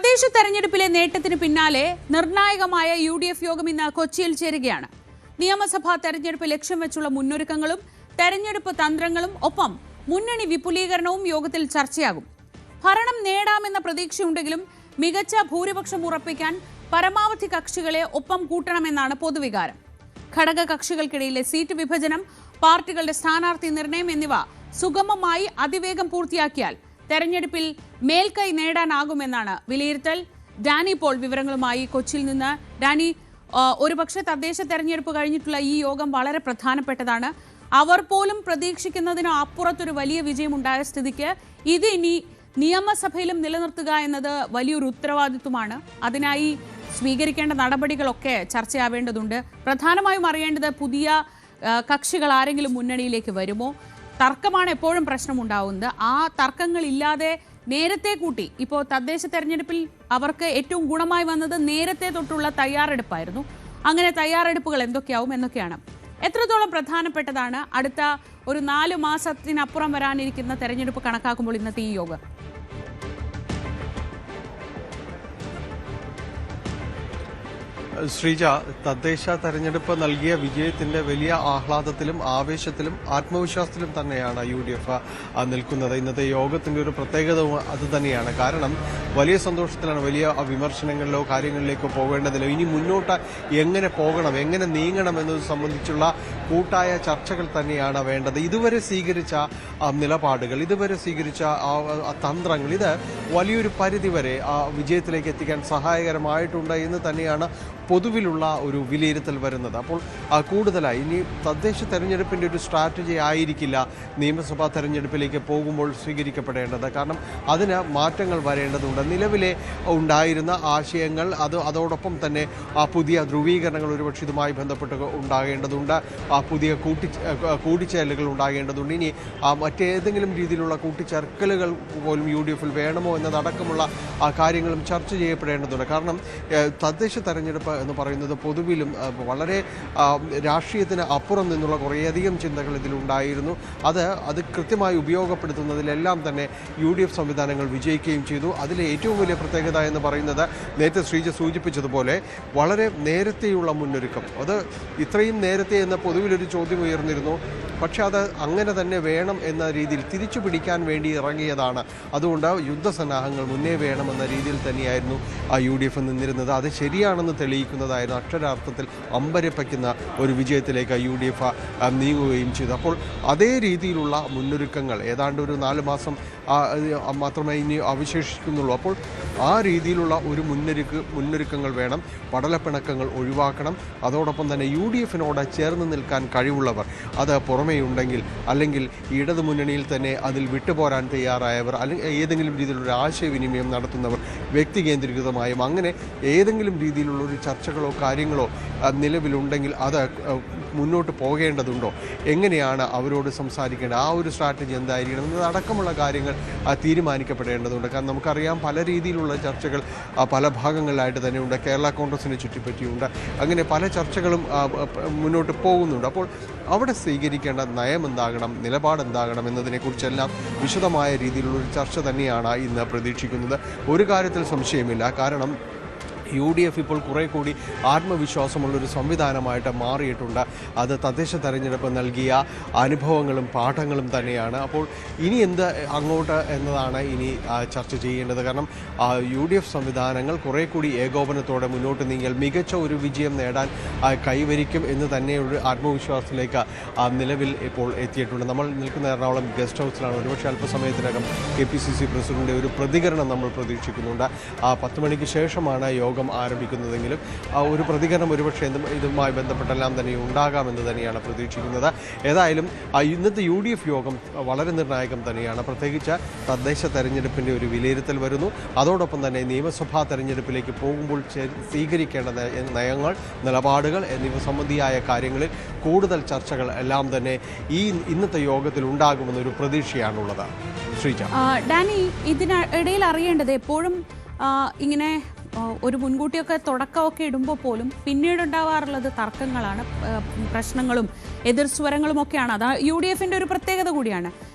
തദ്ദേശ തെരഞ്ഞെടുപ്പിലെ നേട്ടത്തിന് പിന്നാലെ നിർണായകമായ UDF യോഗം ഇന്ന് കൊച്ചിയിൽ ചേരുകയാണ്. നിയമസഭാ തെരഞ്ഞെടുപ്പ് ലക്ഷ്യം വെച്ചുള്ള മുന്നൊരുക്കങ്ങളും തെരഞ്ഞെടുപ്പ് തന്ത്രങ്ങളും ഒപ്പം മുന്നണി വിപുലീകരണവും യോഗത്തിൽ ചർച്ചയാകും. ഭരണം നേടാമെന്ന പ്രതീക്ഷയുണ്ടെങ്കിലും മികച്ച ഭൂരിപക്ഷം ഉറപ്പിക്കാൻ പരമാവധി കക്ഷികളെ ഒപ്പം കൂട്ടണമെന്നാണ് പൊതുവികാരം. ഘടക കക്ഷികൾക്കിടയിലെ സീറ്റ് വിഭജനം, പാർട്ടികളുടെ സ്ഥാനാർത്ഥി നിർണയം എന്നിവ സുഗമമായി അതിവേഗം പൂർത്തിയാക്കിയാൽ തെരഞ്ഞെടുപ്പിൽ മേൽക്കൈ നേടാനാകുമെന്നാണ് വിലയിരുത്തൽ. ഡാനി പോൾ വിവരങ്ങളുമായി കൊച്ചിയിൽ നിന്ന്. ഡാനി, ഒരുപക്ഷെ തദ്ദേശ തെരഞ്ഞെടുപ്പ് കഴിഞ്ഞിട്ടുള്ള ഈ യോഗം വളരെ പ്രധാനപ്പെട്ടതാണ്. അവർ പോലും പ്രതീക്ഷിക്കുന്നതിന് അപ്പുറത്തൊരു വലിയ വിജയമുണ്ടായ സ്ഥിതിക്ക് ഇത് ഇനി നിയമസഭയിലും നിലനിർത്തുക എന്നത് വലിയൊരു ഉത്തരവാദിത്വമാണ്. അതിനായി സ്വീകരിക്കേണ്ട നടപടികളൊക്കെ ചർച്ചയാവേണ്ടതുണ്ട്. പ്രധാനമായും അറിയേണ്ടത് പുതിയ കക്ഷികൾ ആരെങ്കിലും മുന്നണിയിലേക്ക് വരുമോ? തർക്കമാണ് എപ്പോഴും പ്രശ്നമുണ്ടാവുന്നത്. ആ തർക്കങ്ങളില്ലാതെ നേരത്തെ കൂട്ടി ഇപ്പോൾ തദ്ദേശ തെരഞ്ഞെടുപ്പിൽ അവർക്ക് ഏറ്റവും ഗുണമായി വന്നത് നേരത്തെ തൊട്ടുള്ള തയ്യാറെടുപ്പായിരുന്നു. അങ്ങനെ തയ്യാറെടുപ്പുകൾ എന്തൊക്കെയാവും എന്നൊക്കെയാണ്. എത്രത്തോളം പ്രധാനപ്പെട്ടതാണ് അടുത്ത ഒരു 4 മാസത്തിനപ്പുറം വരാനിരിക്കുന്ന തെരഞ്ഞെടുപ്പ് കണക്കാക്കുമ്പോൾ ഇന്നത്തെ ഈ യോഗം? ശ്രീജ, തദ്ദേശ തെരഞ്ഞെടുപ്പ് നൽകിയ വിജയത്തിന്റെ വലിയ ആഹ്ലാദത്തിലും ആവേശത്തിലും ആത്മവിശ്വാസത്തിലും തന്നെയാണ് UDF നിൽക്കുന്നത്. ഇന്നത്തെ യോഗത്തിന്റെ ഒരു പ്രത്യേകത അത് തന്നെയാണ്. കാരണം വലിയ സന്തോഷത്തിലാണ്. വലിയ വിമർശനങ്ങളിലോ കാര്യങ്ങളിലേക്കോ പോകേണ്ടതില്ല. ഇനി മുന്നോട്ട് എങ്ങനെ പോകണം, എങ്ങനെ നീങ്ങണം എന്നത് സംബന്ധിച്ചുള്ള കൂട്ടായ ചർച്ചകൾ തന്നെയാണ് വേണ്ടത്. ഇതുവരെ സ്വീകരിച്ച നിലപാടുകൾ, ഇതുവരെ സ്വീകരിച്ച തന്ത്രങ്ങൾ, ഇത് വലിയൊരു പരിധിവരെ വിജയത്തിലേക്ക് എത്തിക്കാൻ സഹായകരമായിട്ടുണ്ട് എന്ന് തന്നെയാണ് പൊതുവിലുള്ള ഒരു വിലയിരുത്തൽ വരുന്നത്. അപ്പോൾ കൂടുതലായി ഇനി തദ്ദേശ തെരഞ്ഞെടുപ്പിന്റെ ഒരു സ്ട്രാറ്റജി ആയിരിക്കില്ല നിയമസഭാ തെരഞ്ഞെടുപ്പിലേക്ക് പോകുമ്പോൾ സ്വീകരിക്കപ്പെടേണ്ടത്. കാരണം അതിന് മാറ്റങ്ങൾ വരേണ്ടതുണ്ട്. നിലവിലെ ഉണ്ടായിരുന്ന ആശയങ്ങൾ അതോടൊപ്പം തന്നെ പുതിയ ധ്രുവീകരണങ്ങൾ ഒരുപക്ഷെ ഇതുമായി ബന്ധപ്പെട്ട് ഉണ്ടാകേണ്ടതുണ്ട്. പുതിയ കൂടിച്ചേരലുകൾ ഉണ്ടാകേണ്ടതുണ്ട്. ഇനി മറ്റേതെങ്കിലും രീതിയിലുള്ള കൂട്ടിച്ചേർക്കലുകൾ പോലും UDF വേണമോ എന്നതടക്കമുള്ള കാര്യങ്ങളും ചർച്ച ചെയ്യപ്പെടേണ്ടതുണ്ട്. കാരണം തദ്ദേശ തെരഞ്ഞെടുപ്പ് എന്ന് പറയുന്നത് പൊതുവിലും വളരെ രാഷ്ട്രീയത്തിന് അപ്പുറം നിന്നുള്ള കുറേയധികം ചിന്തകൾ ഇതിലുണ്ടായിരുന്നു. അത് കൃത്യമായി ഉപയോഗപ്പെടുത്തുന്നതിലെല്ലാം തന്നെ UDF സംവിധാനങ്ങൾ വിജയിക്കുകയും ചെയ്തു. അതിലെ ഏറ്റവും വലിയ പ്രത്യേകത എന്ന് പറയുന്നത് നേരത്തെ ശ്രീജ സൂചിപ്പിച്ചതുപോലെ വളരെ നേരത്തെയുള്ള മുന്നൊരുക്കം. അത് ഇത്രയും നേരത്തെ എന്ന പൊതുവിലൊരു ചോദ്യം ഉയർന്നിരുന്നു. പക്ഷെ അത് അങ്ങനെ തന്നെ വേണം എന്ന രീതിയിൽ തിരിച്ചു പിടിക്കാൻ വേണ്ടി ഇറങ്ങിയതാണ്. അതുകൊണ്ട് യുദ്ധസന്നാഹങ്ങൾ മുന്നേ വേണമെന്ന രീതിയിൽ തന്നെയായിരുന്നു UDF നിന്നിരുന്നത്. അത് ശരിയാണെന്ന് തെളിയിക്കുന്നതായിരുന്നു. അക്ഷരാർത്ഥത്തിൽ അമ്പരപ്പിക്കുന്ന ഒരു വിജയത്തിലേക്ക് UDF നീങ്ങുകയും ചെയ്തു. അപ്പോൾ അതേ രീതിയിലുള്ള മുന്നൊരുക്കങ്ങൾ ഏതാണ്ട് ഒരു 4 മാസം മാത്രമേ ഇനി അവശേഷിക്കുന്നുള്ളൂ. അപ്പോൾ ആ രീതിയിലുള്ള ഒരു മുന്നൊരുക്കങ്ങൾ വേണം. പടലപ്പിണക്കങ്ങൾ ഒഴിവാക്കണം. അതോടൊപ്പം തന്നെ UDFനോട് ചേർന്ന് നിൽക്കാൻ കഴിവുള്ളവർ അത് പുറമേയുണ്ടെങ്കിൽ, അല്ലെങ്കിൽ ഇടതു മുന്നണിയിൽ തന്നെ അതിൽ വിട്ടുപോരാൻ തയ്യാറായവർ, അല്ലെങ്കിൽ ഏതെങ്കിലും രീതിയിലുള്ള ആശയവിനിമയം നടത്തുന്നവർ, വ്യക്തി കേന്ദ്രീകൃതമായും അങ്ങനെ ഏതെങ്കിലും രീതിയിലുള്ള ഒരു ചർച്ചകളോ കാര്യങ്ങളോ നിലവിലുണ്ടെങ്കിൽ അത് മുന്നോട്ട് പോകേണ്ടതുണ്ടോ, എങ്ങനെയാണ് അവരോട് സംസാരിക്കേണ്ടത്, ആ ഒരു സ്ട്രാറ്റജി എന്തായിരിക്കണം എന്നതടക്കമുള്ള കാര്യങ്ങൾ തീരുമാനിക്കപ്പെടേണ്ടതുണ്ട്. കാരണം നമുക്കറിയാം പല രീതിയിലുള്ള ചർച്ചകൾ പല ഭാഗങ്ങളിലായിട്ട് തന്നെയുണ്ട്. കേരള കോൺഗ്രസിനെ ചുറ്റിപ്പറ്റിയുണ്ട്. അങ്ങനെ പല ചർച്ചകളും മുന്നോട്ട് പോകുന്നുണ്ട്. അപ്പോൾ അവിടെ സ്വീകരിക്കേണ്ട നയം എന്താകണം, നിലപാടെന്താകണം എന്നതിനെക്കുറിച്ചെല്ലാം വിശദമായ രീതിയിലുള്ളൊരു ചർച്ച തന്നെയാണ് ഇന്ന് പ്രതീക്ഷിക്കുന്നത്. ഒരു കാര്യത്തിൽ സംശയമില്ല. കാരണം UDF ഇപ്പോൾ കുറേ കൂടി ആത്മവിശ്വാസമുള്ളൊരു സംവിധാനമായിട്ട് മാറിയിട്ടുണ്ട്. അത് തദ്ദേശ തെരഞ്ഞെടുപ്പ് നൽകിയ അനുഭവങ്ങളും പാഠങ്ങളും തന്നെയാണ്. അപ്പോൾ ഇനി എന്ത് അങ്ങോട്ട് എന്നതാണ് ഇനി ചർച്ച ചെയ്യേണ്ടത്. കാരണം UDF സംവിധാനങ്ങൾ കുറേ കൂടി ഏകോപനത്തോടെ മുന്നോട്ട് നീങ്ങിയാൽ മികച്ച ഒരു വിജയം നേടാൻ കൈവരിക്കും എന്ന് തന്നെ ഒരു ആത്മവിശ്വാസത്തിലേക്ക് നിലവിൽ ഇപ്പോൾ എത്തിയിട്ടുണ്ട്. നമ്മൾ നിൽക്കുന്ന എറണാകുളം ഗസ്റ്റ് ഹൗസിലാണ്. ഒരുപക്ഷെ അല്പസമയത്തിനകം KPCC പ്രസിഡന്റിൻ്റെ ഒരു പ്രതികരണം നമ്മൾ പ്രതീക്ഷിക്കുന്നുണ്ട്. 10 മണിക്ക് ശേഷമാണ് യോഗം ആരംഭിക്കുന്നതെങ്കിലും ഒരു പ്രതികരണം ഒരുപക്ഷെ ഇതുമായി ബന്ധപ്പെട്ടെല്ലാം തന്നെ ഉണ്ടാകാമെന്ന് തന്നെയാണ് പ്രതീക്ഷിക്കുന്നത്. ഏതായാലും ഇന്നത്തെ UDF യോഗം വളരെ നിർണായകം തന്നെയാണ്. പ്രത്യേകിച്ച് തദ്ദേശ തെരഞ്ഞെടുപ്പിൻ്റെ ഒരു വിലയിരുത്തൽ വരുന്നു. അതോടൊപ്പം തന്നെ നിയമസഭാ തെരഞ്ഞെടുപ്പിലേക്ക് പോകുമ്പോൾ സ്വീകരിക്കേണ്ട നയങ്ങൾ, നിലപാടുകൾ എന്നിവ സംബന്ധിയായ കാര്യങ്ങളിൽ കൂടുതൽ ചർച്ചകൾ എല്ലാം തന്നെ ഇന്നത്തെ യോഗത്തിൽ ഉണ്ടാകുമെന്നൊരു പ്രതീക്ഷയാണുള്ളത്. ശ്രീജ, ഡാനി, ഇതിനിടയിൽ അറിയേണ്ടത് എപ്പോഴും ഇങ്ങനെ ഒരു മുൻകൂട്ടിയൊക്കെ തുടക്കമൊക്കെ ഇടുമ്പോൾ പോലും പിന്നീടുണ്ടാവാറുള്ളത് തർക്കങ്ങളാണ്, പ്രശ്നങ്ങളും എതിർസ്വരങ്ങളും ഒക്കെയാണ്. അത് UDFന്റെ ഒരു പ്രത്യേകത കൂടിയാണ്.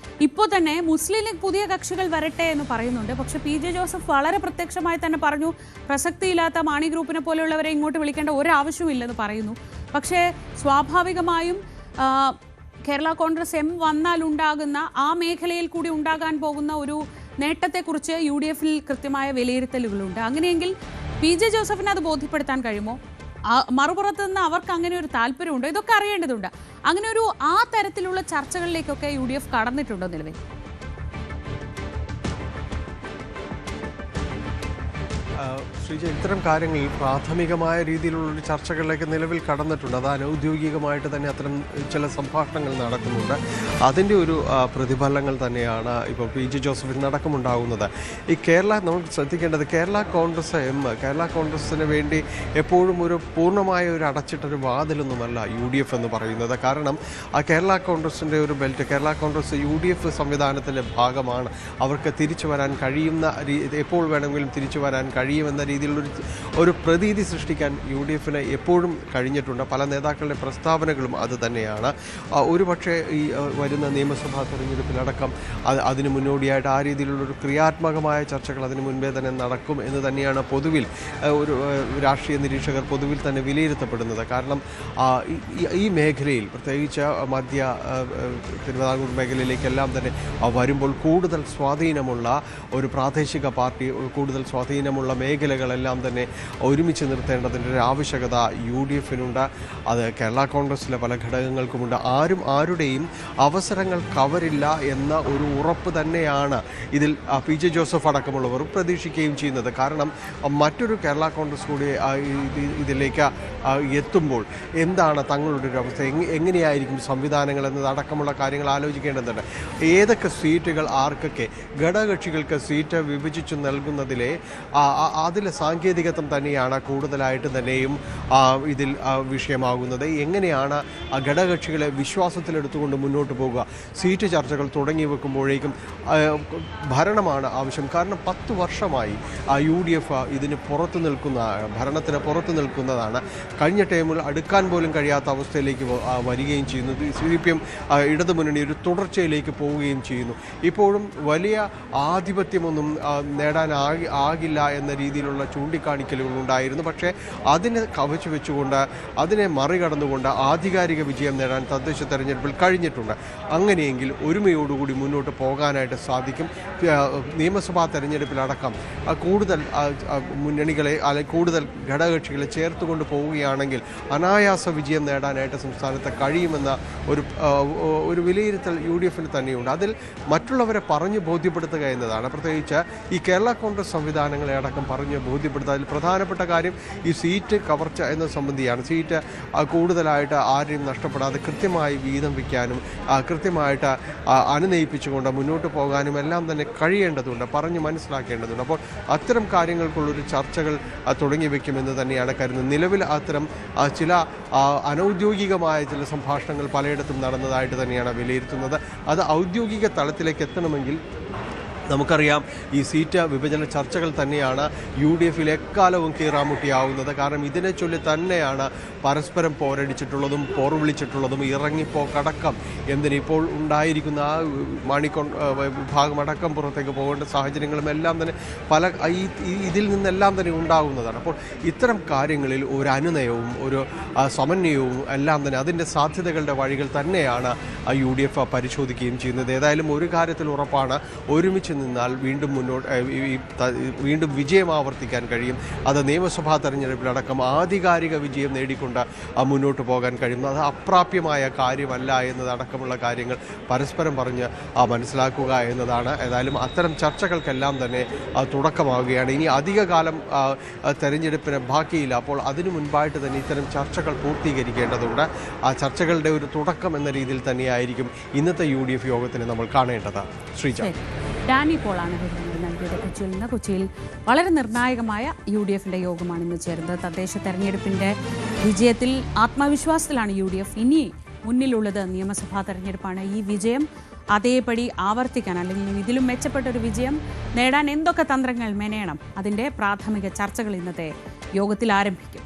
ഇപ്പോൾ തന്നെ മുസ്ലിം ലീഗ് പുതിയ കക്ഷികൾ വരട്ടെ എന്ന് പറയുന്നുണ്ട്. പക്ഷേ PJ ജോസഫ് വളരെ പ്രത്യക്ഷമായി തന്നെ പറഞ്ഞു, പ്രസക്തിയില്ലാത്ത മാണി ഗ്രൂപ്പിനെ പോലെയുള്ളവരെ ഇങ്ങോട്ട് വിളിക്കേണ്ട ഒരാവശ്യമില്ലെന്ന് പറയുന്നു. പക്ഷേ സ്വാഭാവികമായും കേരള കോൺഗ്രസ് എം വന്നാലുണ്ടാകുന്ന ആ മേഖലയിൽ കൂടി ഉണ്ടാകാൻ പോകുന്ന ഒരു നേട്ടത്തെക്കുറിച്ച് UDF-ൽ കൃത്യമായ വിലയിരുത്തലുകളുണ്ട്. അങ്ങനെയെങ്കിൽ PJ ജോസഫിന് അത് ബോധ്യപ്പെടുത്താൻ കഴിയുമോ? മറുപുറത്ത് നിന്ന് അവർക്ക് അങ്ങനെ ഒരു താല്പര്യമുണ്ടോ? ഇതൊക്കെ അറിയേണ്ടതുണ്ട്. അങ്ങനെ ഒരു ആ തരത്തിലുള്ള ചർച്ചകളിലേക്കൊക്കെ UDF കടന്നിട്ടുണ്ടോ നിലവിൽ? ശ്രീജ, ഇത്തരം കാര്യങ്ങളിൽ പ്രാഥമികമായ രീതിയിലുള്ള ചർച്ചകളിലേക്ക് നിലവിൽ കടന്നിട്ടുണ്ട്. അത് അനൗദ്യോഗികമായിട്ട് തന്നെ അത്തരം ചില സംഭാഷണങ്ങൾ നടക്കുന്നുണ്ട്. അതിൻ്റെ ഒരു പ്രതിഫലങ്ങൾ തന്നെയാണ് ഇപ്പോൾ PJ ജോസഫിന് നടക്കമുണ്ടാകുന്നത്. ഈ നമ്മൾ ശ്രദ്ധിക്കേണ്ടത് കേരള കോൺഗ്രസിന് വേണ്ടി എപ്പോഴും ഒരു പൂർണ്ണമായ ഒരു അടച്ചിട്ടൊരു വാതിലൊന്നുമല്ല UDF എന്ന് പറയുന്നത്. കാരണം ആ കേരള കോൺഗ്രസിൻ്റെ ഒരു ബെൽറ്റ്, കേരള കോൺഗ്രസ് UDF സംവിധാനത്തിൻ്റെ ഭാഗമാണ്. അവർക്ക് തിരിച്ചു വരാൻ കഴിയുന്ന എപ്പോൾ വേണമെങ്കിലും തിരിച്ചു വരാൻ കഴിയുമെന്ന രീതിയിലുള്ളൊരു പ്രതീതി സൃഷ്ടിക്കാൻ UDF-ന് എപ്പോഴും കഴിഞ്ഞിട്ടുണ്ട്. പല നേതാക്കളുടെ പ്രസ്താവനകളും അത് തന്നെയാണ്. ഒരുപക്ഷെ ഈ വരുന്ന നിയമസഭാ തെരഞ്ഞെടുപ്പിലടക്കം അതിന് മുന്നോടിയായിട്ട് ആ രീതിയിലുള്ളൊരു ക്രിയാത്മകമായ ചർച്ചകൾ അതിന് മുൻപേ തന്നെ നടക്കും എന്ന് തന്നെയാണ് പൊതുവിൽ ഒരു രാഷ്ട്രീയ നിരീക്ഷകർ പൊതുവിൽ തന്നെ വിലയിരുത്തപ്പെടുന്നത്. കാരണം ഈ മേഖലയിൽ പ്രത്യേകിച്ച് മധ്യ തിരുവിതാംകൂർ മേഖലയിലേക്കെല്ലാം തന്നെ വരുമ്പോൾ കൂടുതൽ സ്വാധീനമുള്ള ഒരു പ്രാദേശിക പാർട്ടി, കൂടുതൽ സ്വാധീനമുള്ള മേഖലകളെല്ലാം തന്നെ ഒരുമിച്ച് നിർത്തേണ്ടതിൻ്റെ ഒരു ആവശ്യകത UDF-നുണ്ട്. അത് കേരള കോൺഗ്രസിലെ പല ഘടകങ്ങൾക്കുമുണ്ട്. ആരും ആരുടെയും അവസരങ്ങൾ കവരില്ല എന്ന ഒരു ഉറപ്പ് തന്നെയാണ് ഇതിൽ PJ ജോസഫ് അടക്കമുള്ളവർ പ്രതീക്ഷിക്കുകയും ചെയ്യുന്നത്. കാരണം മറ്റൊരു കേരള കോൺഗ്രസ് കൂടി ഇതിലേക്ക് എത്തുമ്പോൾ എന്താണ് തങ്ങളുടെ ഒരു അവസ്ഥ, എങ്ങനെയായിരിക്കും സംവിധാനങ്ങൾ എന്നതടക്കമുള്ള കാര്യങ്ങൾ ആലോചിക്കേണ്ടതുണ്ട്. ഏതൊക്കെ സീറ്റുകൾ ആർക്കൊക്കെ, ഘടകകക്ഷികൾക്ക് സീറ്റ് വിഭജിച്ചു നൽകുന്നതിലെ അതിലെ സാങ്കേതികത്വം തന്നെയാണ് കൂടുതലായിട്ട് തന്നെയും ഇതിൽ വിഷയമാകുന്നത്. എങ്ങനെയാണ് ഘടകകക്ഷികളെ വിശ്വാസത്തിലെടുത്തുകൊണ്ട് മുന്നോട്ട് പോകുക, സീറ്റ് ചർച്ചകൾ തുടങ്ങി വെക്കുമ്പോഴേക്കും ഭരണമാണ് ആവശ്യം. കാരണം 10 വർഷമായി UDF ഇതിന് പുറത്തു നിൽക്കുന്ന, ഭരണത്തിന് പുറത്തു നിൽക്കുന്നതാണ്. കഴിഞ്ഞ ടൈമിൽ അടുക്കാൻ പോലും കഴിയാത്ത അവസ്ഥയിലേക്ക് വരികയും ചെയ്യുന്നു. CPM ഇടതുമുന്നണി ഒരു തുടർച്ചയിലേക്ക് പോവുകയും ചെയ്യുന്നു. ഇപ്പോഴും വലിയ ആധിപത്യമൊന്നും നേടാനാകില്ല എന്ന രീതിയിലുള്ള ചൂണ്ടിക്കാണിക്കലുകൾ ഉണ്ടായിരുന്നു. പക്ഷേ അതിനെ കവച്ചു വെച്ചുകൊണ്ട്, അതിനെ മറികടന്നുകൊണ്ട് ആധികാരിക വിജയം നേടാൻ തദ്ദേശ തെരഞ്ഞെടുപ്പിൽ കഴിഞ്ഞിട്ടുണ്ട്. അങ്ങനെയെങ്കിൽ ഒരുമയോടുകൂടി മുന്നോട്ട് പോകാനായിട്ട് സാധിക്കും. നിയമസഭാ തെരഞ്ഞെടുപ്പിലടക്കം കൂടുതൽ മുന്നണികളെ അല്ലെങ്കിൽ കൂടുതൽ ഘടകകക്ഷികളെ ചേർത്തുകൊണ്ട് പോവുകയാണെങ്കിൽ അനായാസ വിജയം നേടാനായിട്ട് സംസ്ഥാനത്ത് കഴിയുമെന്ന ഒരു വിലയിരുത്തൽ UDF-ന് തന്നെയുണ്ട്. അതിൽ മറ്റുള്ളവരെ പറഞ്ഞു ബോധ്യപ്പെടുത്തുക എന്നതാണ്. പ്രത്യേകിച്ച് ഈ കേരള കോൺഗ്രസ് സംവിധാനങ്ങളെ അടക്കം പറഞ്ഞ് ബോധ്യപ്പെടുത്തുക. അതിൽ പ്രധാനപ്പെട്ട കാര്യം ഈ സീറ്റ് കവർച്ച എന്ന സംബന്ധിയാണ്. സീറ്റ് കൂടുതലായിട്ട് ആരെയും നഷ്ടപ്പെടാതെ കൃത്യമായി വീതം വയ്ക്കാനും കൃത്യമായിട്ട് അനുനയിപ്പിച്ചുകൊണ്ട് മുന്നോട്ട് പോകാനും എല്ലാം തന്നെ കഴിയേണ്ടതുണ്ട്, പറഞ്ഞ് മനസ്സിലാക്കേണ്ടതുണ്ട്. അപ്പോൾ അത്തരം കാര്യങ്ങൾക്കുള്ളൊരു ചർച്ചകൾ തുടങ്ങി വയ്ക്കുമെന്ന് തന്നെയാണ് കരുതുന്നത്. നിലവിൽ അത്തരം ചില അനൗദ്യോഗികമായ ചില സംഭാഷണങ്ങൾ പലയിടത്തും നടന്നതായിട്ട് തന്നെയാണ് വിലയിരുത്തുന്നത്. അത് ഔദ്യോഗിക തലത്തിലേക്ക് എത്തണമെങ്കിൽ നമുക്കറിയാം ഈ സീറ്റ് വിഭജന ചർച്ചകൾ തന്നെയാണ് UDF-ൽ എക്കാലവും കീറാമുട്ടിയാവുന്നത്. കാരണം ഇതിനെ ചൊല്ലി തന്നെയാണ് പരസ്പരം പോരടിച്ചിട്ടുള്ളതും പോർവിളിച്ചിട്ടുള്ളതും ഇറങ്ങിപ്പോക്കടക്കം എന്തിനിപ്പോൾ ഉണ്ടായിരിക്കുന്ന ആ വിഭാഗമടക്കം പുറത്തേക്ക് പോകേണ്ട സാഹചര്യങ്ങളും എല്ലാം തന്നെ ഇതിൽ നിന്നെല്ലാം തന്നെ ഉണ്ടാകുന്നതാണ്. അപ്പോൾ ഇത്തരം കാര്യങ്ങളിൽ ഒരു അനുനയവും ഒരു സമന്വയവും എല്ലാം തന്നെ അതിൻ്റെ സാധ്യതകളുടെ വഴികൾ തന്നെയാണ് UDF പരിശോധിക്കുകയും ചെയ്യുന്നത്. ഏതായാലും ഒരു കാര്യത്തിൽ ഉറപ്പാണ്, ഒരുമിച്ച് നിന്നാൽ വീണ്ടും വിജയം ആവർത്തിക്കാൻ കഴിയും. അത് നിയമസഭാ തെരഞ്ഞെടുപ്പിലടക്കം ആധികാരിക വിജയം നേടിക്കൊണ്ട് മുന്നോട്ട് പോകാൻ കഴിയും. അത് അപ്രാപ്യമായ കാര്യമല്ല എന്നതടക്കമുള്ള കാര്യങ്ങൾ പരസ്പരം പറഞ്ഞ് മനസ്സിലാക്കുക എന്നതാണ്. ഏതായാലും അത്തരം ചർച്ചകൾക്കെല്ലാം തന്നെ തുടക്കമാവുകയാണ്. ഇനി അധിക കാലം തെരഞ്ഞെടുപ്പിന് ബാക്കിയില്ല. അപ്പോൾ അതിനു മുൻപായിട്ട് തന്നെ ഇത്തരം ചർച്ചകൾ പൂർത്തീകരിക്കേണ്ടതുണ്ട്. ആ ചർച്ചകളുടെ ഒരു തുടക്കം എന്ന രീതിയിൽ തന്നെയായിരിക്കും ഇന്നത്തെ UDF യോഗത്തിന് നമ്മൾ കാണേണ്ടത്. ശ്രീജ, ഡാനി പോളാണ് വിവരങ്ങൾ നൽകിയത് കൊച്ചിയിൽ നിന്ന്. കൊച്ചിയിൽ വളരെ നിർണായകമായ UDF-ന്റെ യോഗമാണ് ഇന്ന് ചേർന്നത്. തദ്ദേശ തെരഞ്ഞെടുപ്പിന്റെ വിജയത്തിൽ ആത്മവിശ്വാസത്തിലാണ് UDF. ഇനി മുന്നിലുള്ളത് നിയമസഭാ തെരഞ്ഞെടുപ്പാണ്. ഈ വിജയം അതേപടി ആവർത്തിക്കാൻ, അല്ലെങ്കിൽ ഇതിലും മെച്ചപ്പെട്ട ഒരു വിജയം നേടാൻ എന്തൊക്കെ തന്ത്രങ്ങൾ മെനയണം, അതിൻ്റെ പ്രാഥമിക ചർച്ചകൾ ഇന്നത്തെ യോഗത്തിൽ ആരംഭിക്കും.